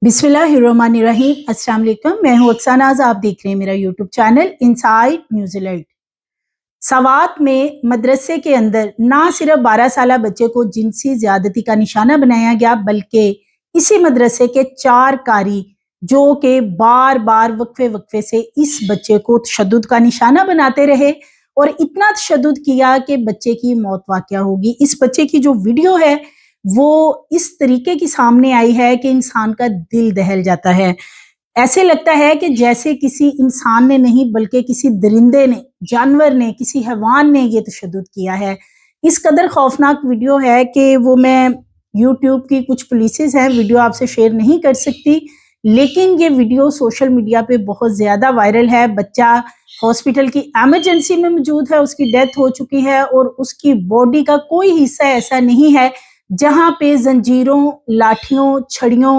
बिस्मिल्लाहिर्रहमानिर्रहीम। अस्सलाम वालेकुम। मैं हूँ अक्सानाज़, आप देख रहे हैं मेरा YouTube channel inside New Zealand. Swat में मदरसे के अंदर ना सिर्फ 12 साला बच्चे को जिनसी ज्यादती का निशाना बनाया गया, बल्कि इसी मदरसे के 4 कारी जो कि बार बार वक्फे वक्फे से इस बच्चे को तशद्दुद का निशाना बनाते रहे और इतना तशद्दुद किया कि बच्चे की मौत वाक़या होगी। इस बच्चे की जो वीडियो है वो इस तरीके की सामने आई है कि इंसान का दिल दहल जाता है। ऐसे लगता है कि जैसे किसी इंसान ने नहीं बल्कि किसी दरिंदे ने, जानवर ने, किसी हैवान ने ये तशद्दुद किया है। इस कदर खौफनाक वीडियो है कि वो मैं यूट्यूब की कुछ पुलिसेस हैं, वीडियो आपसे शेयर नहीं कर सकती, लेकिन ये वीडियो सोशल मीडिया पे बहुत ज़्यादा वायरल है। बच्चा हॉस्पिटल की एमरजेंसी में मौजूद है, उसकी डेथ हो चुकी है और उसकी बॉडी का कोई हिस्सा ऐसा नहीं है जहां पे जंजीरों, लाठियों, छड़ियों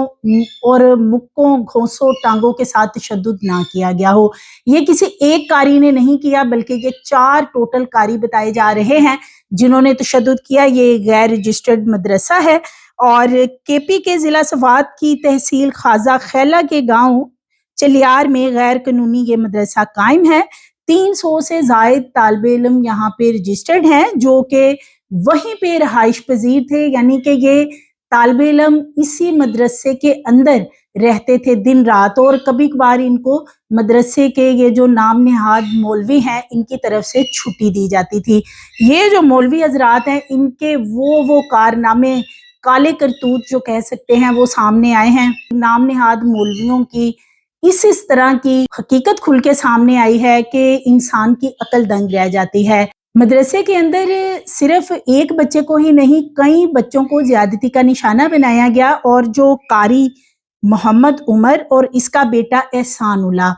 और मुक्कों, घोंसों, टांगों के साथ तशद्दुद ना किया गया हो। ये किसी एक कारी ने नहीं किया, बल्कि ये 4 टोटल कारी बताए जा रहे हैं जिन्होंने तशद्दुद किया। ये गैर रजिस्टर्ड मदरसा है और केपी के जिला सवात की तहसील खाजा खैला के गांव चलियार में गैर कानूनी ये मदरसा कायम है। 300 से जायद तालिबे इल्म यहाँ पे रजिस्टर्ड हैं जो कि वहीं पे रहाइश पजीर थे, यानी कि ये तालिबे इल्म इसी मदरसे के अंदर रहते थे दिन रात, और कभी कभार इनको मदरसे के ये जो नाम निहाद मौलवी हैं इनकी तरफ से छुट्टी दी जाती थी। ये जो मौलवी हजरात हैं इनके वो कारनामे, काले करतूत जो कह सकते हैं, वो सामने आए हैं। नाम निहाद मौलवियों की इस तरह की हकीकत खुल के सामने आई है कि इंसान की अकल दंग रह जाती है। मदरसे के अंदर सिर्फ एक बच्चे को ही नहीं, कई बच्चों को ज्यादती का निशाना बनाया गया और जो कारी मोहम्मद उमर और इसका बेटा एहसानुल्लाह,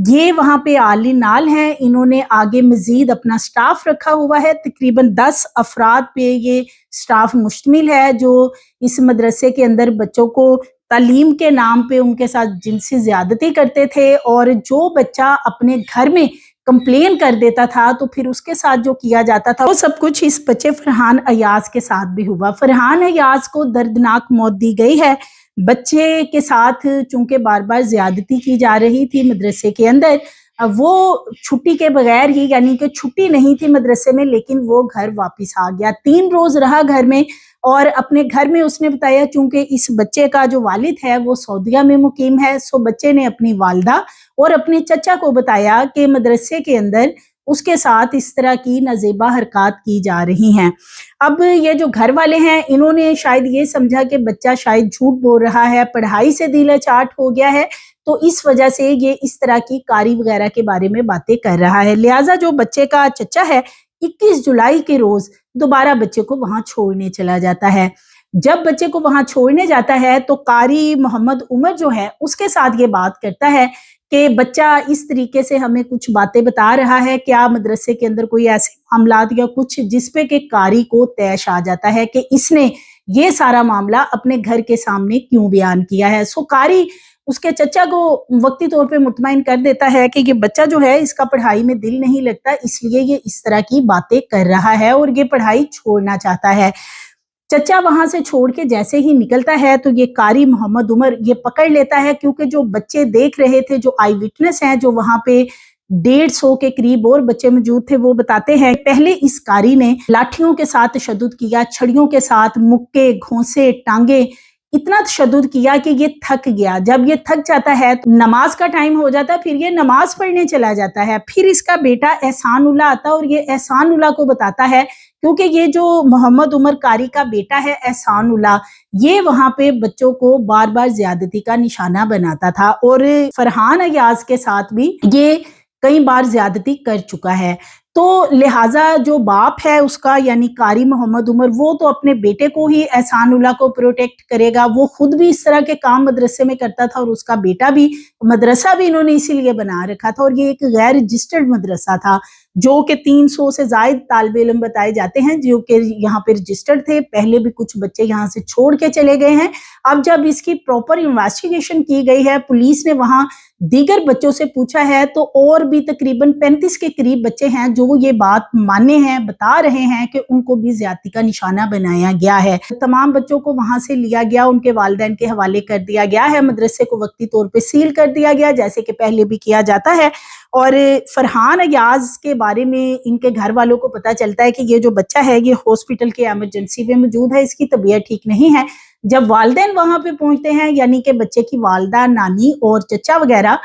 ये वहाँ पे आली नाल हैं। इन्होंने आगे मजीद अपना स्टाफ रखा हुआ है, तकरीबन 10 अफराद पे ये स्टाफ मुश्तमिल है जो इस मदरसे के अंदर बच्चों को तालीम के नाम पे उनके साथ जिनसी ज्यादती करते थे, और जो बच्चा अपने घर में कंप्लेन कर देता था तो फिर उसके साथ जो किया जाता था वो सब कुछ इस बच्चे फरहान अयाज के साथ भी हुआ। फरहान अयाज को दर्दनाक मौत दी गई है। बच्चे के साथ चूंकि बार बार ज्यादती की जा रही थी मदरसे के अंदर, वो छुट्टी के बगैर ही, यानी कि छुट्टी नहीं थी मदरसे में, लेकिन वो घर वापस आ गया। 3 रोज रहा घर में और अपने घर में उसने बताया, चूंकि इस बच्चे का जो वालिद है वो सऊदीया में मुकीम है, सो बच्चे ने अपनी वालदा और अपने चचा को बताया कि मदरसे के अंदर उसके साथ इस तरह की नाजेबा हरकत की जा रही हैं। अब ये जो घर वाले हैं इन्होंने शायद ये समझा कि बच्चा शायद झूठ बोल रहा है, पढ़ाई से दिल चाट हो गया है, तो इस वजह से ये इस तरह की कारी वगैरह के बारे में बातें कर रहा है। लिहाजा जो बच्चे का चचा है 21 जुलाई के रोज दोबारा बच्चे को वहां छोड़ने चला जाता है। जब बच्चे को वहां छोड़ने जाता है तो कारी मोहम्मद उमर जो है उसके साथ ये बात करता है कि बच्चा इस तरीके से हमें कुछ बातें बता रहा है, क्या मदरसे के अंदर कोई ऐसे मामलात या कुछ जिसपे के कारी को तैश आ जाता है कि इसने ये सारा मामला अपने घर के सामने क्यों बयान किया है। सो कारी उसके चचा को वक्ती तौर पे मुतमईन कर देता है कि ये बच्चा जो है इसका पढ़ाई में दिल नहीं लगता, इसलिए ये इस तरह की बातें कर रहा है और ये पढ़ाई छोड़ना चाहता है। चचा वहां से छोड़ के जैसे ही निकलता है तो ये कारी मोहम्मद उमर ये पकड़ लेता है, क्योंकि जो बच्चे देख रहे थे, जो आई विटनेस हैं, जो वहां पे 150 के करीब और बच्चे मौजूद थे, वो बताते हैं पहले इस कारी ने लाठियों के साथ तशद्दुद किया, छड़ियों के साथ, मुक्के, घोंसे, टांगे, इतना तशद्दुद किया कि ये थक गया। जब ये थक जाता है तो नमाज का टाइम हो जाता है, फिर ये नमाज पढ़ने चला जाता है। फिर इसका बेटा एहसानुल्लाह आता है और ये एहसानुल्लाह को बताता है, क्योंकि ये जो मोहम्मद उमर कारी का बेटा है एहसानुल्लाह, ये वहां पे बच्चों को बार बार ज्यादती का निशाना बनाता था और फरहान अयाज के साथ भी ये कई बार ज्यादती कर चुका है। तो लिहाजा जो बाप है उसका, यानी कारी मोहम्मद उमर, वो तो अपने बेटे को ही, एहसानुल्लाह को प्रोटेक्ट करेगा। वो खुद भी इस तरह के काम मदरसे में करता था और उसका बेटा भी। मदरसा भी इन्होंने इसीलिए बना रखा था और ये एक गैर रजिस्टर्ड मदरसा था, जो कि 300 से ज़ायद तालिब इल्म बताए जाते हैं जो कि यहाँ पे रजिस्टर्ड थे। पहले भी कुछ बच्चे यहाँ से छोड़ के चले गए हैं। अब जब इसकी प्रॉपर इन्वेस्टिगेशन की गई है, पुलिस ने वहाँ दीगर बच्चों से पूछा है, तो और भी तकरीबन 35 के करीब बच्चे हैं जो ये बात माने हैं, बता रहे हैं कि उनको भी ज्यादती का निशाना बनाया गया है। तमाम बच्चों को वहां से लिया गया, उनके वालिदैन के हवाले कर दिया गया है, मदरसे को वक्ती तौर पे सील कर दिया गया जैसे कि पहले भी किया जाता है। और फरहान अयाज के बारे में इनके घर वालों को पता चलता है कि ये जो बच्चा है ये हॉस्पिटल के एमरजेंसी में मौजूद है, इसकी तबीयत ठीक नहीं है। जब वालिदैन वहां पे पहुंचते हैं, यानी कि बच्चे की वालदा, नानी और चचा वगैरह,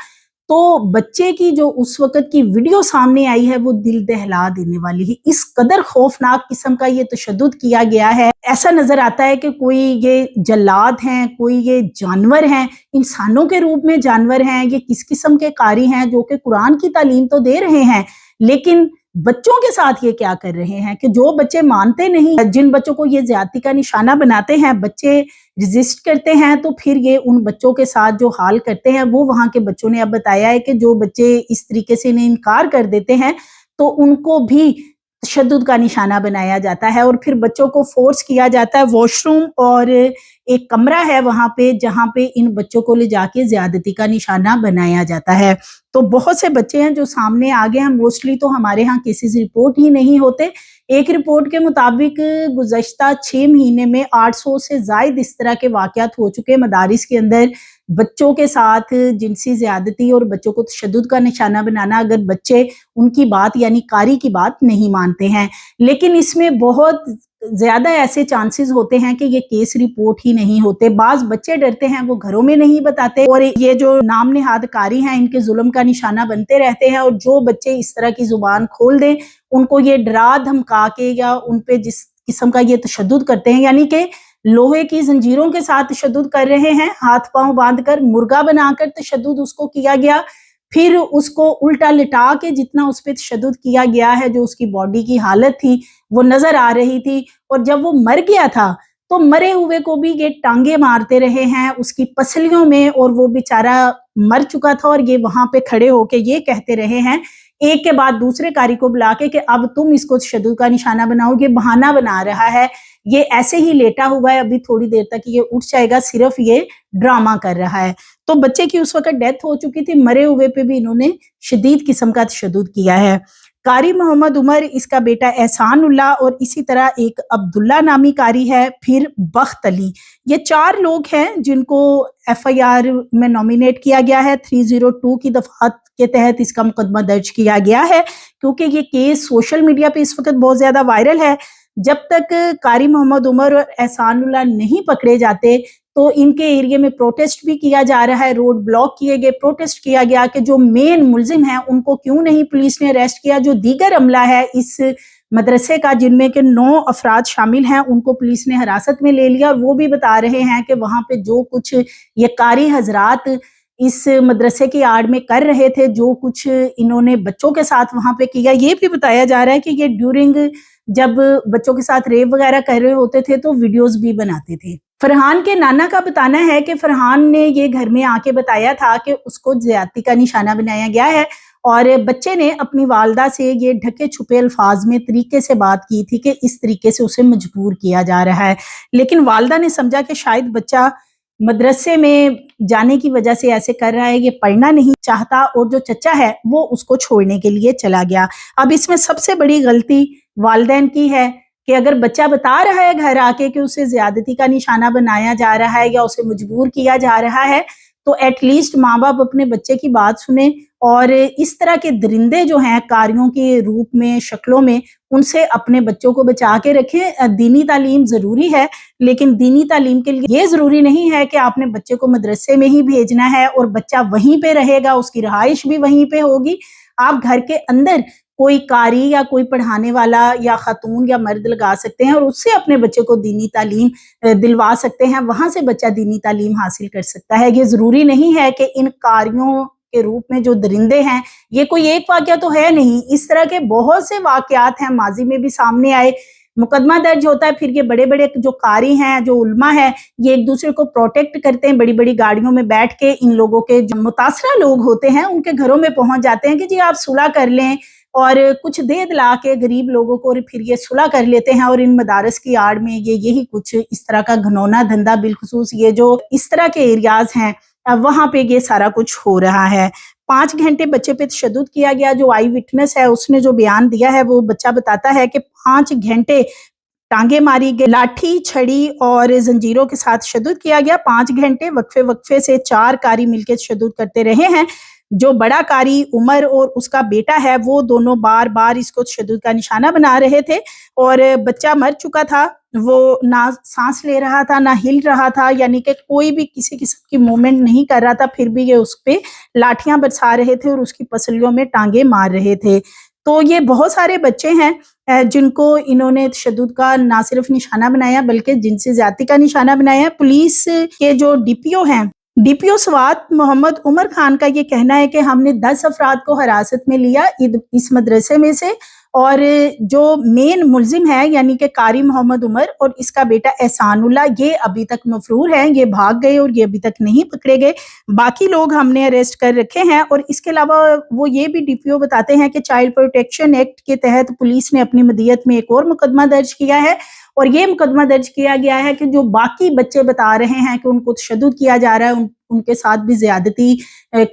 तो बच्चे की जो उस वक्त की वीडियो सामने आई है वो दिल दहला देने वाली है। इस कदर खौफनाक किस्म का ये तशद्दुद किया गया है, ऐसा नजर आता है कि कोई ये जल्लाद हैं, कोई ये जानवर हैं, इंसानों के रूप में जानवर हैं, ये किस किस्म के कारी हैं जो कि कुरान की तालीम तो दे रहे हैं, लेकिन बच्चों के साथ ये क्या कर रहे हैं कि जो बच्चे मानते नहीं, जिन बच्चों को ये ज्यादती का निशाना बनाते हैं, बच्चे रिजिस्ट करते हैं, तो फिर ये उन बच्चों के साथ जो हाल करते हैं वो वहां के बच्चों ने अब बताया है कि जो बच्चे इस तरीके से इन्हें इनकार कर देते हैं तो उनको भी तशद्दुद का निशाना बनाया जाता है और फिर बच्चों को फोर्स किया जाता है। वॉशरूम और एक कमरा है वहां पे जहां पे इन बच्चों को ले जाके ज्यादती का निशाना बनाया जाता है। तो बहुत से बच्चे हैं जो सामने आ गए हैं, मोस्टली तो हमारे यहाँ केसेस रिपोर्ट ही नहीं होते। एक रिपोर्ट के मुताबिक गुज़श्ता 6 महीने में 800 से ज़ायद इस तरह के वाक़यात हो चुके हैं मदारिस के अंदर, बच्चों के साथ जिनसी ज़्यादती और बच्चों को तशद्दुद का निशाना बनाना, अगर बच्चे उनकी बात यानी कारी की बात नहीं मानते हैं। लेकिन इसमें बहुत ज्यादा ऐसे चांसेस होते हैं कि ये केस रिपोर्ट ही नहीं होते। बाज बच्चे डरते हैं, वो घरों में नहीं बताते और ये जो नाम नेहाद कारी हैं इनके जुल्म का निशाना बनते रहते हैं। और जो बच्चे इस तरह की जुबान खोल दें उनको ये डरा धमका के या उन पे जिस किस्म का ये तशद्दुद करते हैं, यानी कि लोहे की जंजीरों के साथ तशद्दुद कर रहे हैं, हाथ पांव बांधकर मुर्गा बनाकर तशद्दुद उसको किया गया, फिर उसको उल्टा लिटा के जितना उस पर तशद्दुद किया गया है, जो उसकी बॉडी की हालत थी वो नजर आ रही थी। और जब वो मर गया था तो मरे हुए को भी ये टांगे मारते रहे हैं उसकी पसलियों में, और वो बेचारा मर चुका था और ये वहां पे खड़े होके ये कहते रहे हैं एक के बाद दूसरे कारी को बुला के अब तुम इसको तशद्दुद का निशाना बनाओगे, बहाना बना रहा है, ये ऐसे ही लेटा हुआ है, अभी थोड़ी देर तक ये उठ जाएगा, सिर्फ ये ड्रामा कर रहा है। तो बच्चे की उस वक्त डेथ हो चुकी थी, मरे हुए पे भी इन्होंने शदीद किस्म का तशद्दुद किया है। कारी मोहम्मद उमर, इसका बेटा एहसानुल्लाह और इसी तरह एक अब्दुल्ला नामी कारी है, फिर बख्त अली, ये 4 लोग हैं जिनको FIR में नॉमिनेट किया गया है। 302 की दफात के तहत इसका मुकदमा दर्ज किया गया है क्योंकि ये केस सोशल मीडिया पे इस वक्त बहुत ज्यादा वायरल है। जब तक कारी मोहम्मद उमर और एहसानुल्लाह नहीं पकड़े जाते तो इनके एरिया में प्रोटेस्ट भी किया जा रहा है, रोड ब्लॉक किए गए, प्रोटेस्ट किया गया कि जो मेन मुलजिम है उनको क्यों नहीं पुलिस ने अरेस्ट किया। जो दीगर अमला है इस मदरसे का जिनमें के 9 अफराद शामिल हैं उनको पुलिस ने हिरासत में ले लिया और वो भी बता रहे हैं कि वहां पे जो कुछ ये कारी हजरात इस मदरसे की आड़ में कर रहे थे, जो कुछ इन्होंने बच्चों के साथ वहां पे किया, ये भी बताया जा रहा है कि ये ड्यूरिंग जब बच्चों के साथ रेप वगैरह कर रहे होते थे तो वीडियोस भी बनाते थे। फरहान के नाना का बताना है कि फरहान ने ये घर में आके बताया था कि उसको ज्यादती का निशाना बनाया गया है और बच्चे ने अपनी वालदा से ये ढके छुपे अल्फाज में तरीके से बात की थी कि इस तरीके से उसे मजबूर किया जा रहा है। लेकिन वालदा ने समझा कि शायद बच्चा मदरसे में जाने की वजह से ऐसे कर रहा है, ये पढ़ना नहीं चाहता और जो चचा है वो उसको छोड़ने के लिए चला गया। अब इसमें सबसे बड़ी गलती वालिदैन की है कि अगर बच्चा बता रहा है घर आके कि उसे ज्यादती का निशाना बनाया जा रहा है या उसे मजबूर किया जा रहा है तो एटलीस्ट माँ बाप अपने बच्चे की बात सुने और इस तरह के दरिंदे जो हैं कारियों के रूप में, शक्लों में, उनसे अपने बच्चों को बचा के रखें। दीनी तालीम जरूरी है लेकिन दीनी तालीम के लिए ये जरूरी नहीं है कि आपने बच्चे को मदरसे में ही भेजना है और बच्चा वहीं पे रहेगा, उसकी रहाइश भी वहीं पे होगी। आप घर के अंदर कोई कारी या कोई पढ़ाने वाला या खातून या मर्द लगा सकते हैं और उससे अपने बच्चे को दीनी तालीम दिलवा सकते हैं, वहां से बच्चा दीनी तालीम हासिल कर सकता है। ये जरूरी नहीं है कि इन कारियों के रूप में जो दरिंदे हैं, ये कोई एक वाकया तो है नहीं, इस तरह के बहुत से वाकयात हैं, माजी में भी सामने आए। मुकदमा दर्ज होता है, फिर ये बड़े बड़े जो कारी हैं, जो उल्मा है, ये एक दूसरे को प्रोटेक्ट करते हैं, बड़ी बड़ी गाड़ियों में बैठ के इन लोगों के जो मुतासरा लोग होते हैं उनके घरों में पहुंच जाते हैं कि जी आप सुलह कर लें, اور کچھ دے دلا کے غریب لوگوں کو اور پھر یہ صلح کر لیتے ہیں، اور ان مدارس کی آڑ میں یہی کچھ اس طرح کا گھنونا دھندا، بالخصوص یہ جو اس طرح کے ایریاز ہیں وہاں پہ یہ سارا کچھ ہو رہا ہے۔ 5 گھنٹے بچے پہ تشدد کیا گیا۔ جو آئی وٹنس ہے اس نے جو بیان دیا ہے وہ بچہ بتاتا ہے کہ 5 گھنٹے ٹانگیں ماری گئی، لاٹھی چھڑی اور زنجیروں کے ساتھ تشدد کیا گیا۔ 5 گھنٹے وقفے سے 4 قاری مل کے تشدد کرتے رہے ہیں۔ جو بڑا قاری عمر اور اس کا بیٹا ہے وہ دونوں بار بار اس کو تشدد کا نشانہ بنا رہے تھے، اور بچہ مر چکا تھا، وہ نہ سانس لے رہا تھا نہ ہل رہا تھا، یعنی کہ کوئی بھی کسی قسم کی موومنٹ نہیں کر رہا تھا، پھر بھی یہ اس پہ لاٹھیاں برسا رہے تھے اور اس کی پسلیوں میں ٹانگیں مار رہے تھے۔ تو یہ بہت سارے بچے ہیں جن کو انہوں نے تشدد کا نہ صرف نشانہ بنایا بلکہ جنسی زیادتی کا نشانہ بنایا۔ پولیس کے جو ڈی پی او ہیں، ڈی پی او سوات محمد عمر خان کا یہ کہنا ہے کہ ہم نے 10 افراد کو حراست میں لیا اس مدرسے میں سے، اور جو مین ملزم ہے یعنی کہ قاری محمد عمر اور اس کا بیٹا احسان اللہ، یہ ابھی تک مفرور ہیں، یہ بھاگ گئے اور یہ ابھی تک نہیں پکڑے گئے۔ باقی لوگ ہم نے اریسٹ کر رکھے ہیں، اور اس کے علاوہ وہ یہ بھی ڈی پی او بتاتے ہیں کہ چائلڈ پروٹیکشن ایکٹ کے تحت پولیس نے اپنی مدیت میں ایک اور مقدمہ درج کیا ہے، اور یہ مقدمہ درج کیا گیا ہے کہ جو باقی بچے بتا رہے ہیں کہ ان کو تشدد کیا جا رہا ہے، ان کے ساتھ بھی زیادتی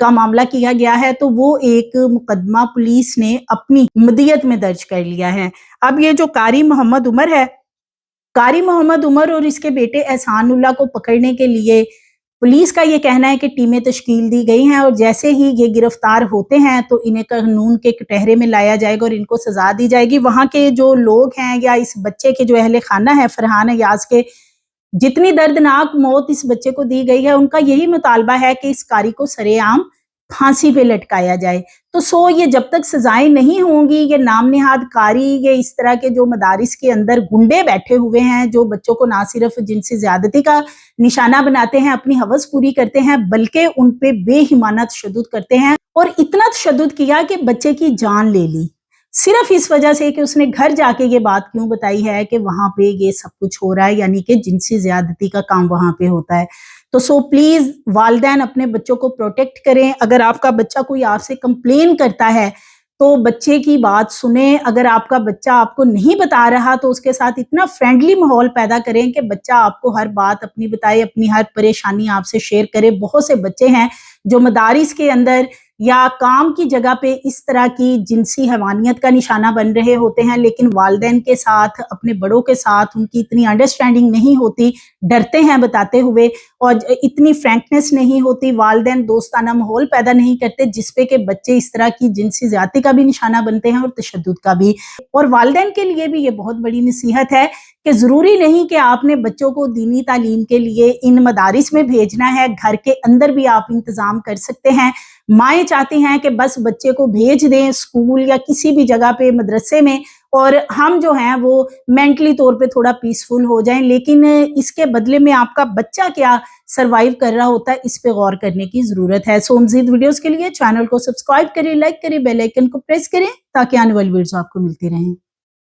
کا معاملہ کیا گیا ہے، تو وہ ایک مقدمہ پولیس نے اپنی مدیت میں درج کر لیا ہے۔ اب یہ جو قاری محمد عمر ہے، قاری محمد عمر اور اس کے بیٹے احسان اللہ کو پکڑنے کے لیے پولیس کا یہ کہنا ہے کہ ٹیمیں تشکیل دی گئی ہیں، اور جیسے ہی یہ گرفتار ہوتے ہیں تو انہیں قانون کے کٹہرے میں لایا جائے گا اور ان کو سزا دی جائے گی۔ وہاں کے جو لوگ ہیں یا اس بچے کے جو اہل خانہ ہے فرحان ایاز کے، جتنی دردناک موت اس بچے کو دی گئی ہے، ان کا یہی مطالبہ ہے کہ اس قاری کو سرے عام پھانسی پہ لٹکایا جائے۔ تو یہ جب تک سزائیں نہیں ہوں گی، یہ نام نہاد قاری، یہ اس طرح کے جو مدارس کے اندر گنڈے بیٹھے ہوئے ہیں جو بچوں کو نہ صرف جنسی زیادتی کا نشانہ بناتے ہیں، اپنی ہوس پوری کرتے ہیں، بلکہ ان پہ بے ہیمانہ تشدد کرتے ہیں، اور اتنا تشدد کیا کہ بچے کی جان لے لی، صرف اس وجہ سے کہ اس نے گھر جا کے یہ بات کیوں بتائی ہے کہ وہاں پہ یہ سب کچھ ہو رہا ہے، یعنی کہ جنسی زیادتی کا کام وہاں پہ ہوتا ہے۔ تو پلیز والدین اپنے بچوں کو پروٹیکٹ کریں۔ اگر آپ کا بچہ کوئی آپ سے کمپلین کرتا ہے تو بچے کی بات سنیں۔ اگر آپ کا بچہ آپ کو نہیں بتا رہا تو اس کے ساتھ اتنا فرینڈلی ماحول پیدا کریں کہ بچہ آپ کو ہر بات اپنی بتائے، اپنی ہر پریشانی آپ سے شیئر کرے۔ بہت سے بچے ہیں جو مدارس کے اندر یا کام کی جگہ پہ اس طرح کی جنسی حیوانیت کا نشانہ بن رہے ہوتے ہیں، لیکن والدین کے ساتھ، اپنے بڑوں کے ساتھ ان کی اتنی انڈرسٹینڈنگ نہیں ہوتی، ڈرتے ہیں بتاتے ہوئے، اور اتنی فرینکنس نہیں ہوتی، والدین دوستانہ ماحول پیدا نہیں کرتے جس پہ کہ بچے اس طرح کی جنسی زیادتی کا بھی نشانہ بنتے ہیں اور تشدد کا بھی۔ اور والدین کے لیے بھی یہ بہت بڑی نصیحت ہے کہ ضروری نہیں کہ آپ نے بچوں کو دینی تعلیم کے لیے ان مدارس میں بھیجنا ہے، گھر کے اندر بھی آپ انتظام کر سکتے ہیں۔ مائیں چاہتی ہیں کہ بس بچے کو بھیج دیں اسکول یا کسی بھی جگہ پہ مدرسے میں، اور ہم جو ہیں وہ مینٹلی طور پہ تھوڑا پیسفل ہو جائیں، لیکن اس کے بدلے میں آپ کا بچہ کیا سروائیو کر رہا ہوتا ہے، اس پہ غور کرنے کی ضرورت ہے۔ مزید ویڈیوز کے لیے چینل کو سبسکرائب کریں، لائک کریں، بیل آئیکن کو پریس کریں تاکہ آنے والی ویڈیوز آپ کو ملتی رہیں۔